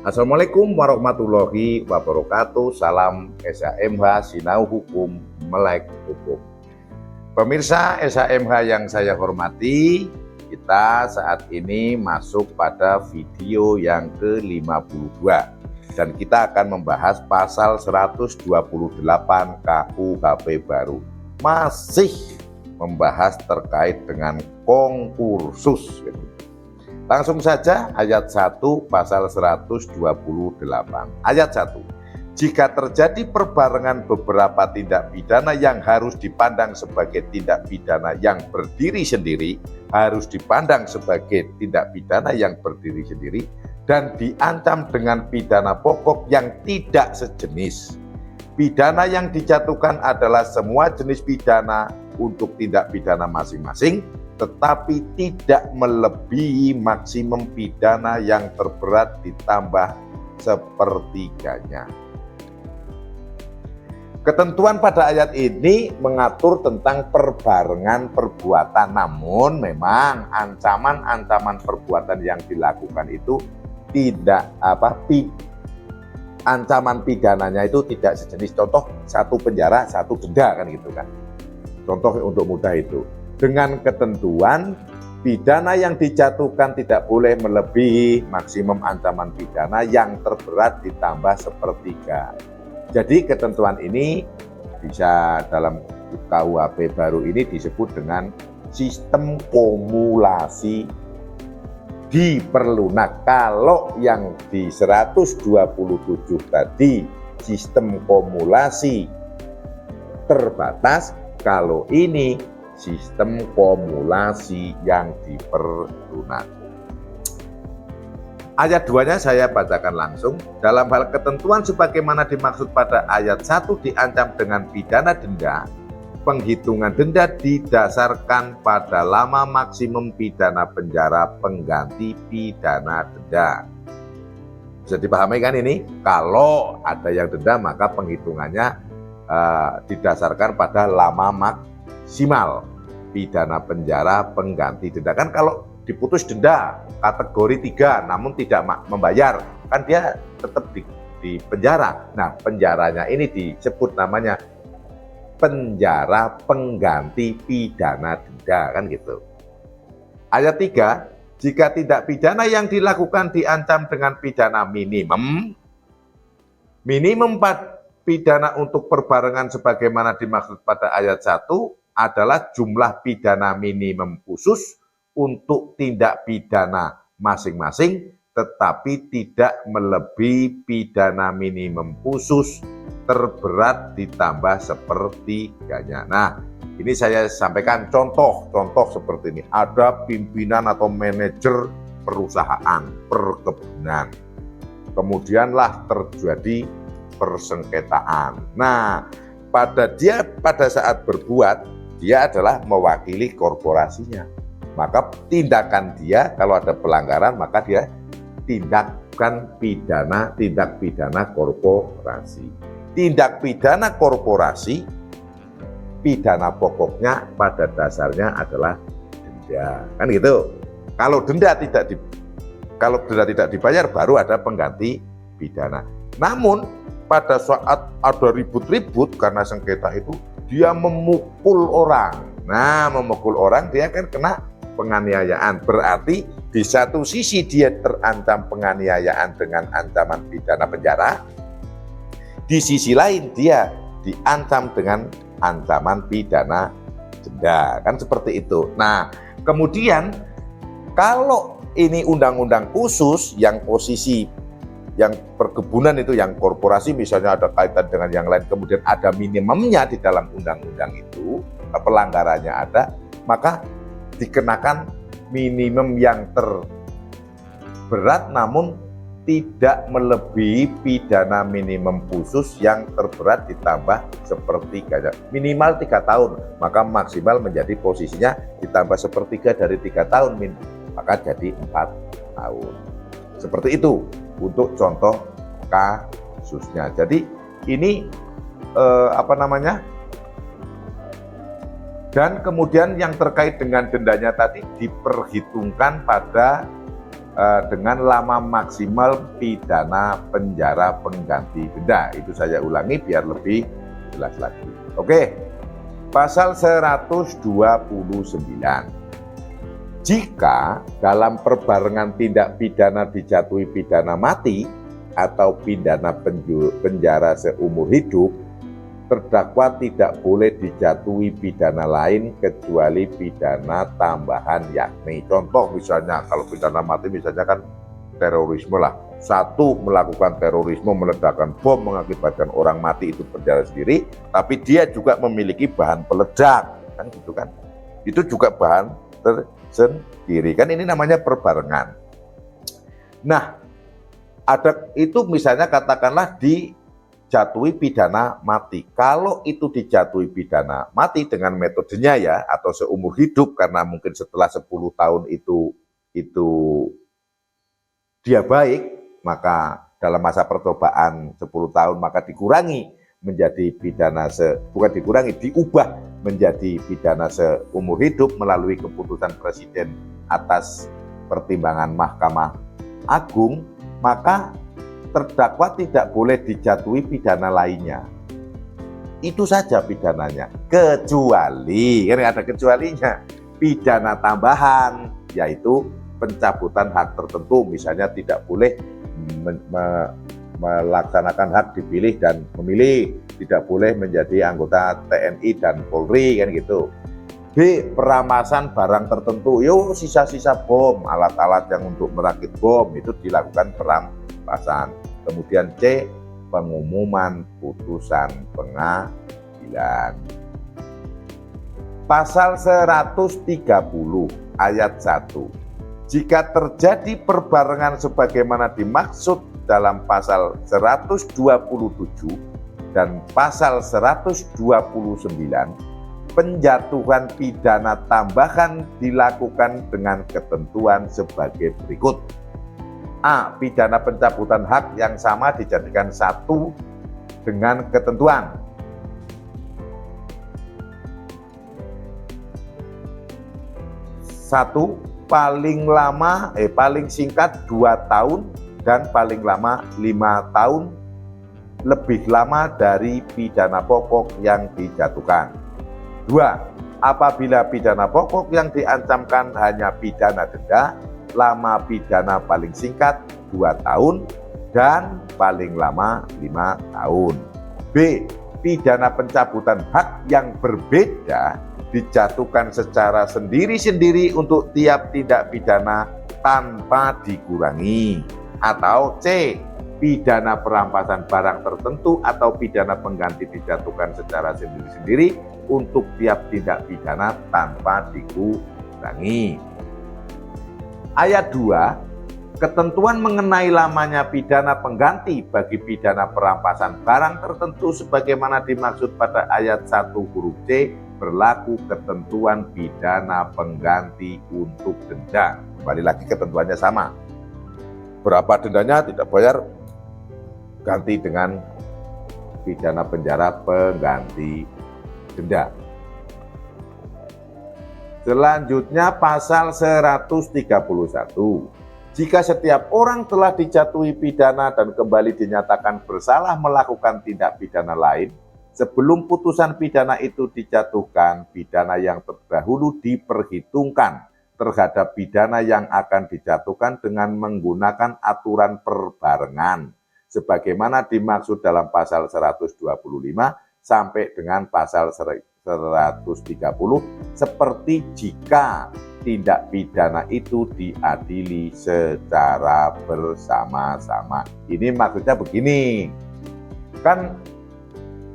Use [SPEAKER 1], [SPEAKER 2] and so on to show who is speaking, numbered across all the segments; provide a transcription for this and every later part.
[SPEAKER 1] Assalamualaikum warahmatullahi wabarakatuh. Salam SHMH Sinau Hukum Melek Hukum. Pemirsa SHMH yang saya hormati, kita saat ini masuk pada video yang ke-52 dan kita akan membahas pasal 128 KUHP baru. Masih membahas terkait dengan konkursus. Langsung saja ayat 1 pasal 128. Ayat 1. Jika terjadi perbarengan beberapa tindak pidana yang harus dipandang sebagai tindak pidana yang berdiri sendiri, harus dipandang sebagai tindak pidana yang berdiri sendiri, dan diancam dengan pidana pokok yang tidak sejenis. Pidana yang dijatuhkan adalah semua jenis pidana untuk tindak pidana masing-masing, tetapi tidak melebihi maksimum pidana yang terberat ditambah sepertiganya. Ketentuan pada ayat ini mengatur tentang perbarengan perbuatan, namun memang ancaman-ancaman perbuatan yang dilakukan itu tidak ancaman pidananya itu tidak sejenis. Contoh, 1 penjara, 1 denda, kan gitu kan. Contoh untuk mudah itu. Dengan ketentuan pidana yang dijatuhkan tidak boleh melebihi maksimum ancaman pidana yang terberat ditambah sepertiga. Jadi ketentuan ini bisa dalam KUHP baru ini disebut dengan sistem kumulasi diperlunak. Kalau yang di 127 tadi sistem kumulasi terbatas, kalau ini sistem kumulasi yang diperlunak. Ayat 2-nya saya bacakan langsung. Dalam hal ketentuan sebagaimana dimaksud pada ayat 1 diancam dengan pidana denda, penghitungan denda didasarkan pada lama maksimum pidana penjara pengganti pidana denda. Bisa dipahami kan ini? Kalau ada yang denda maka penghitungannya didasarkan pada lama maksimal pidana penjara pengganti denda. Kan kalau diputus denda kategori 3 namun tidak membayar, kan dia tetap di penjara. Nah, penjaranya ini disebut namanya penjara pengganti pidana denda, kan gitu. Ayat 3, jika tindak pidana yang dilakukan diancam dengan pidana minimum pidana untuk perbarengan sebagaimana dimaksud pada ayat 1 adalah jumlah pidana minimum khusus untuk tindak pidana masing-masing, tetapi tidak melebihi pidana minimum khusus terberat ditambah sepertiganya. Nah, ini saya sampaikan contoh seperti ini. Ada pimpinan atau manajer perusahaan perkebunan. Kemudianlah terjadi persengketaan. Nah, pada saat berbuat, dia adalah mewakili korporasinya. Maka tindakan dia kalau ada pelanggaran, maka dia tindak pidana korporasi. Tindak pidana korporasi, pidana pokoknya pada dasarnya adalah denda. Kan gitu. Kalau denda tidak dibayar baru ada pengganti pidana. Namun pada saat ada ribut-ribut karena sengketa itu, dia memukul orang. Nah, memukul orang dia kan kena penganiayaan. Berarti di satu sisi dia terancam penganiayaan dengan ancaman pidana penjara, di sisi lain dia diancam dengan ancaman pidana denda. Kan seperti itu. Nah, kemudian kalau ini undang-undang khusus yang posisi yang perkebunan itu, yang korporasi misalnya ada kaitan dengan yang lain, kemudian ada minimumnya di dalam undang-undang itu, pelanggarannya ada, maka dikenakan minimum yang terberat namun tidak melebihi pidana minimum khusus yang terberat ditambah sepertiganya. Minimal 3 tahun, maka maksimal menjadi posisinya ditambah sepertiga dari 3 tahun, maka jadi 4 tahun. Seperti itu untuk contoh kasusnya. Jadi ini dan kemudian yang terkait dengan dendanya tadi diperhitungkan pada dengan lama maksimal pidana penjara pengganti denda. Itu saya ulangi biar lebih jelas lagi. Oke, pasal 129. Jika dalam perbarengan tindak pidana dijatuhi pidana mati atau pidana penjara seumur hidup, terdakwa tidak boleh dijatuhi pidana lain kecuali pidana tambahan, yakni contoh misalnya kalau pidana mati misalnya kan terorisme lah. Satu, melakukan terorisme, meledakkan bom mengakibatkan orang mati, itu penjara sendiri, tapi dia juga memiliki bahan peledak, kan gitu kan. Itu juga bahan tersendiri, kan ini namanya perbarengan. Nah, ada itu misalnya katakanlah dijatuhi pidana mati. Kalau itu dijatuhi pidana mati dengan metodenya ya, atau seumur hidup karena mungkin setelah 10 tahun itu dia baik, maka dalam masa percobaan 10 tahun maka dikurangi menjadi pidana bukan dikurangi, diubah menjadi pidana seumur hidup melalui keputusan Presiden atas pertimbangan Mahkamah Agung, maka terdakwa tidak boleh dijatuhi pidana lainnya. Itu saja pidananya, kecuali, kan ada kecualinya, pidana tambahan, yaitu pencabutan hak tertentu, misalnya tidak boleh melaksanakan hak dipilih dan memilih, tidak boleh menjadi anggota TNI dan Polri, kan gitu. B, perampasan barang tertentu, sisa-sisa bom, alat-alat yang untuk merakit bom, itu dilakukan perampasan. Kemudian C, pengumuman putusan pengadilan. Pasal 130 ayat 1. Jika terjadi perbarengan sebagaimana dimaksud dalam pasal 127 dan pasal 129, penjatuhan pidana tambahan dilakukan dengan ketentuan sebagai berikut. A. Pidana pencabutan hak yang sama dijadikan satu dengan ketentuan. Satu, paling singkat 2 tahun dan paling lama 5 tahun lebih lama dari pidana pokok yang dijatuhkan. 2. Apabila pidana pokok yang diancamkan hanya pidana denda, lama pidana paling singkat 2 tahun dan paling lama 5 tahun. B. Pidana pencabutan hak yang berbeda dijatuhkan secara sendiri-sendiri untuk tiap tindak pidana tanpa dikurangi. Atau C. Pidana perampasan barang tertentu atau pidana pengganti dijatuhkan secara sendiri-sendiri untuk tiap tindak pidana tanpa dikurangi. Ayat 2, ketentuan mengenai lamanya pidana pengganti bagi pidana perampasan barang tertentu sebagaimana dimaksud pada ayat 1 huruf C berlaku ketentuan pidana pengganti untuk denda. Kembali lagi ketentuannya sama. Berapa dendanya tidak bayar, ganti dengan pidana penjara pengganti denda. Selanjutnya pasal 131. Jika setiap orang telah dijatuhi pidana dan kembali dinyatakan bersalah melakukan tindak pidana lain, sebelum putusan pidana itu dijatuhkan, pidana yang terdahulu diperhitungkan terhadap pidana yang akan dijatuhkan dengan menggunakan aturan perbarengan, sebagaimana dimaksud dalam pasal 125 sampai dengan pasal 130, seperti jika tindak pidana itu diadili secara bersama-sama. Ini maksudnya begini, kan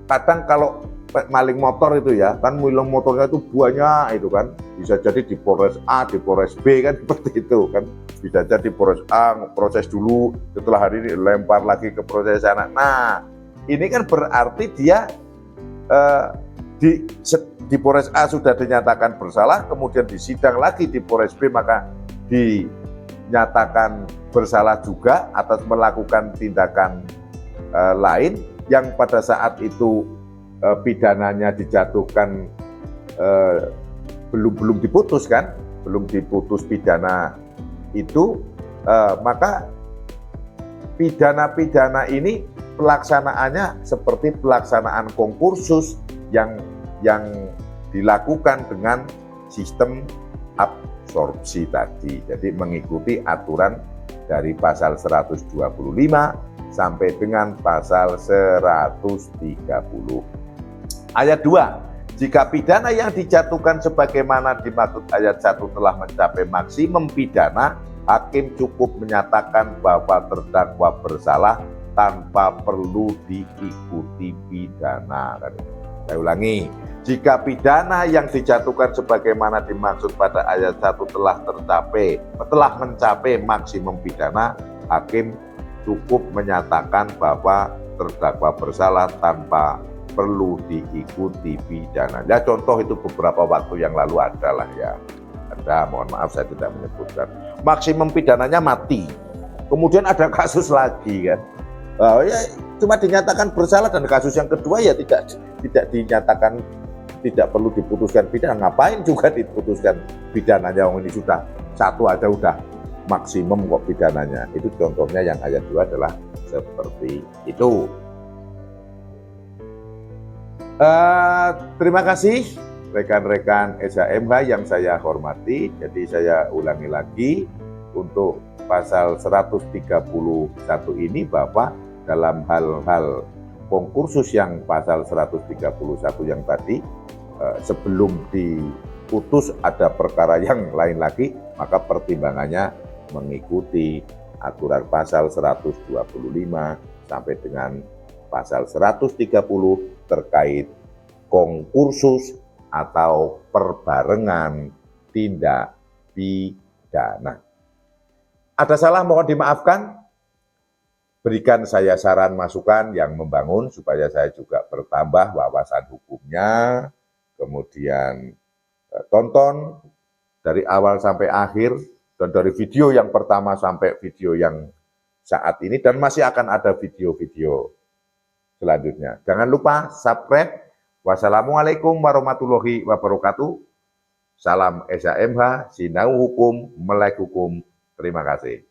[SPEAKER 1] kadang kalau maling motor itu ya, kan maling motornya itu banyak itu kan, bisa jadi di Polres A, di Polres B kan seperti itu kan, bisa jadi Polres A proses dulu, setelah hari ini lempar lagi ke proses sana. Nah, ini kan berarti dia di Polres A sudah dinyatakan bersalah, kemudian disidang lagi di Polres B maka dinyatakan bersalah juga atas melakukan tindakan lain yang pada saat itu pidananya dijatuhkan belum diputus kan, belum diputus pidana itu, Maka pidana-pidana ini pelaksanaannya seperti pelaksanaan konkursus yang dilakukan dengan sistem absorpsi tadi. Jadi mengikuti aturan dari pasal 125 sampai dengan pasal 130. Ayat 2, jika pidana yang dijatuhkan sebagaimana dimaksud ayat 1 telah mencapai maksimum pidana, hakim cukup menyatakan bahwa terdakwa bersalah tanpa perlu diikuti pidana. Saya ulangi, jika pidana yang dijatuhkan sebagaimana dimaksud pada ayat 1 telah mencapai maksimum pidana, hakim cukup menyatakan bahwa terdakwa bersalah tanpa perlu diikuti pidana. Ya, contoh itu beberapa waktu yang lalu adalah ya. Ada, mohon maaf saya tidak menyebutkan. Maksimum pidananya mati. Kemudian ada kasus lagi kan. Ya cuma dinyatakan bersalah, dan kasus yang kedua ya tidak dinyatakan, tidak perlu diputuskan pidana. Ngapain juga diputuskan pidananya, ini sudah satu aja udah maksimum kok pidananya. Itu contohnya yang ayat 2 adalah seperti itu. Terima kasih rekan-rekan SHMH yang saya hormati. Jadi saya ulangi lagi, untuk pasal 131 ini bahwa dalam hal-hal konkursus yang pasal 131 yang tadi, sebelum diputus ada perkara yang lain lagi, maka pertimbangannya mengikuti aturan pasal 125 sampai dengan pasal 130 terkait konkursus atau perbarengan tindak pidana. Ada salah mohon dimaafkan. Berikan saya saran masukan yang membangun supaya saya juga bertambah wawasan hukumnya. Kemudian tonton dari awal sampai akhir, dan dari video yang pertama sampai video yang saat ini, dan masih akan ada video-video selanjutnya. Jangan lupa subscribe. Wassalamualaikum warahmatullahi wabarakatuh. Salam SHMH, Sinau Hukum, Melek Hukum. Terima kasih.